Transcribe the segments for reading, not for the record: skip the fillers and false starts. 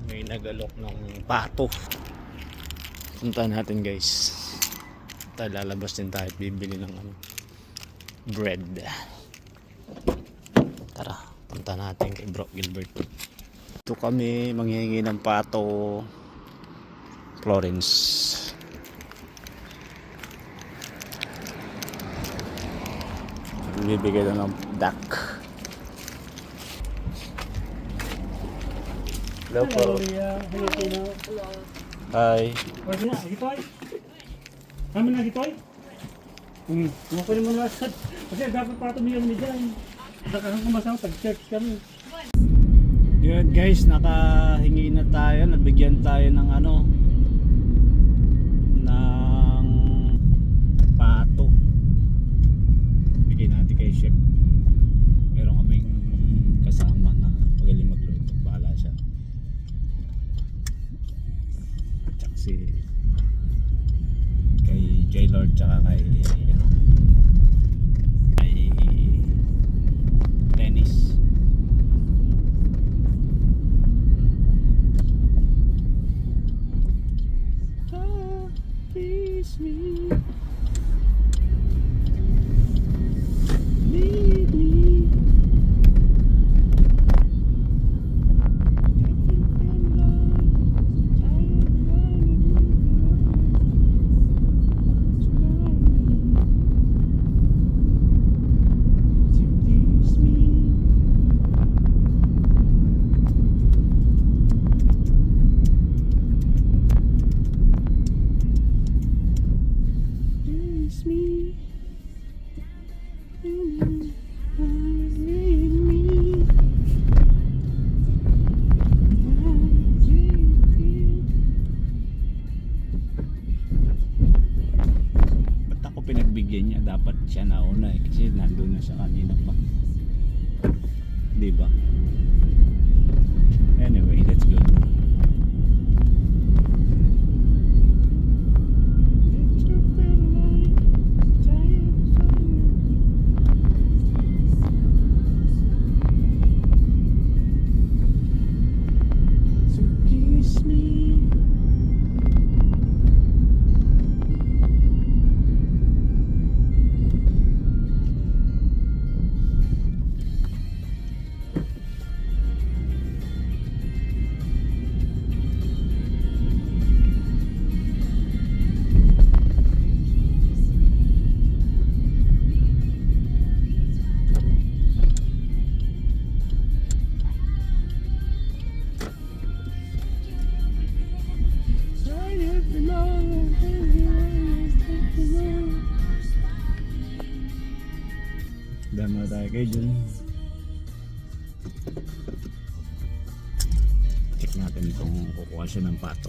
may nagalok ng pato. Punta natin guys. Tayo lalabas din tayo at bibili ng bread. Tara, punta natin kay Bro Gilbert. Ito kami manghihingi ng pato Florence. Bibigay na ng duck. Hello po. Hi. Pwede na, gitoy. Kami na gitoy. Pwede mo na lahat. Kasi dapat pa ito niya dyan. Nakakang kumasang pag-church kami. Good guys, nakahingi na tayo. Nabigyan tayo ng ng pato. Bigyan natin kay chef. Meron kaming kasama na magaling magluto. Bahala siya. Tsaka si kay J-Lord tsaka kay Dennis. Please me. Lead me. Pinagbigyan niya, dapat siya nauna kasi nandun na siya kanina pa, diba? Anyway, that's good. So kiss me. Dama tayo kayo dyan. Check natin kung kukuha siya ng pato.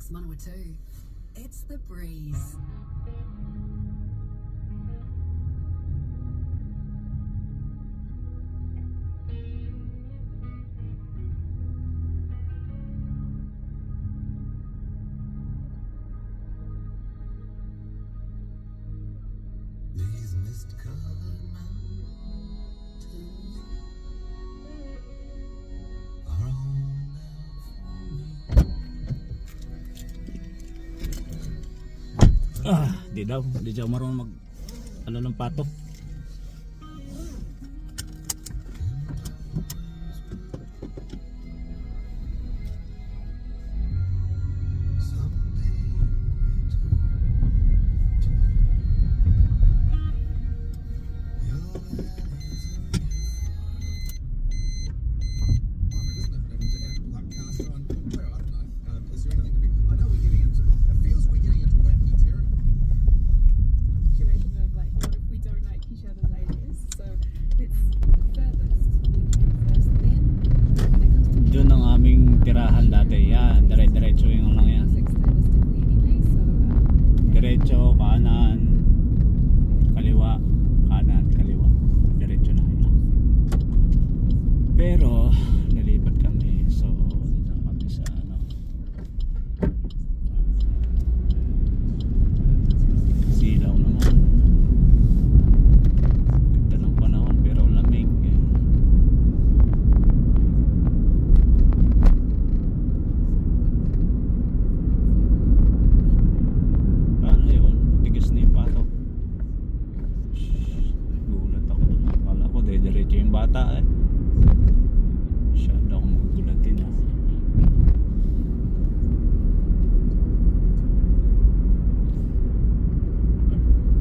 Manawatu. It's the breeze. These mist-covered mountains are home now for me. Di daw marunong ng pato. Yan, dire-diretso yung lang yan. Diretso, kanan, kaliwa, kanan, kaliwa. Diretso na yan. Pero, nalipat kami. So, dito na kami sa ano. Silaw naman. Ganda ng panahon, pero lamig. Paano yun? Tigas na yung pato. Gulat ako doon. Akala ko diretso yung bata eh. Masyado akong magugulatin ah.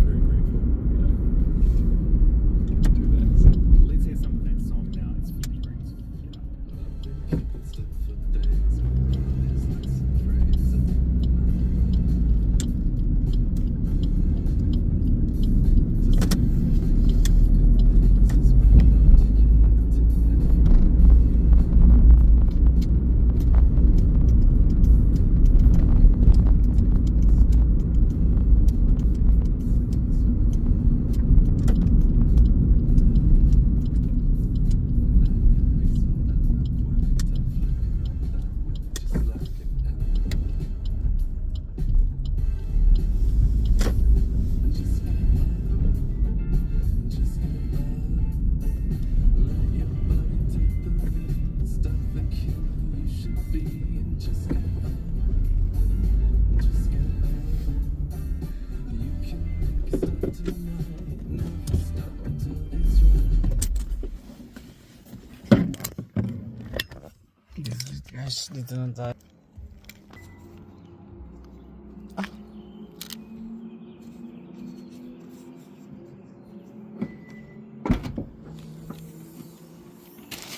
Very grateful, you know, to that. So, let's say some of that song now is Phoebe Brings, you know. Guys, dito na tayo.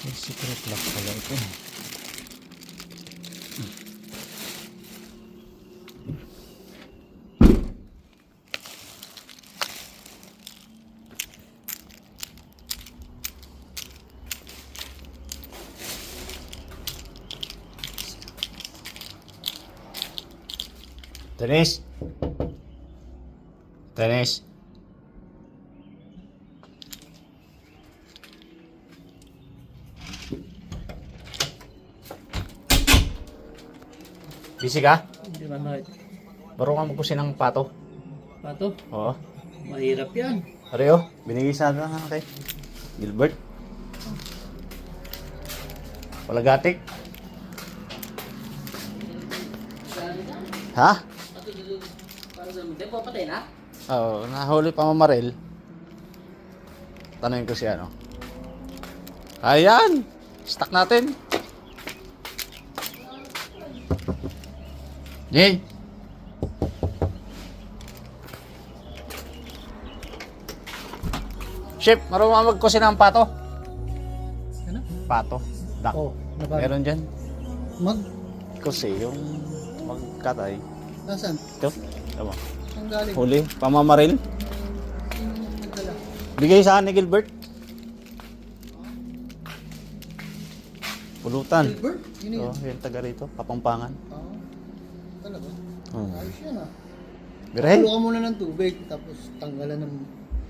May secret lock pala ito. Tenis. Tenis. Busy ka? Hindi man bakit. Baro ka magkusin ng pato. Pato, Oo. mahirap yan. Areo, binigay sa atin ng kay Gilbert. Wala gatik. Ha? Para sa mga depo, patay na? Oo, nahuli pa mamaril. Tanungin ko si ano. Ayan! Stock natin. Jay! Chef, marunong magkusin ng pato? Ano? Pato. Duck. Oh, Meron dyan. Mag? Kasi yung magkatay. Nasaan? Ito. Tama. Ang galing? Huli. Pamamaril. Nagdala. Bigay sa akin ni Gilbert. Pulutan. Silver? Yun yun. Oh, yung taga rito. Kapampangan. Oo. Talaga? Hmm. Ayos yan ah. Birahin. Halukan muna ng tubig, tapos tanggalan ng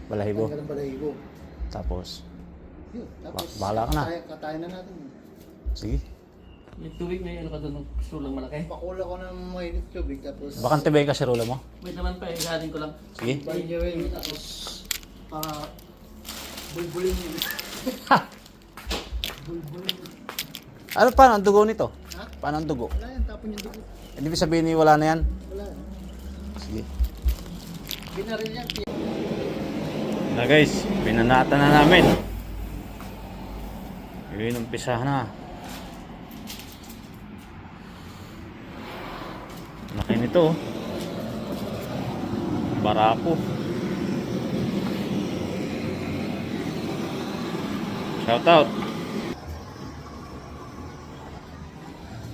Balahibo. balahibo. Tapos. Yun, tapos Bahala ka na. Katayin na natin. Sige. May tubig, may ano ka doon, sulang malaki. Pakula ko ng mainit tubig, tapos Baka tibay ka si Rula mo. Wait naman pa, galing ko lang. Sige. banjawin, tapos para bulbulin yun. Ano paano ang dugo nito? Ha? Paano ang dugo? Wala yan, tapon yung dugo. Hindi ba sabihin ni wala na yan? Wala yan. Sige. Binaril yan. Na guys, pinanata na namin. Yun, umpisa na. Laki nito. Barako. Shout out.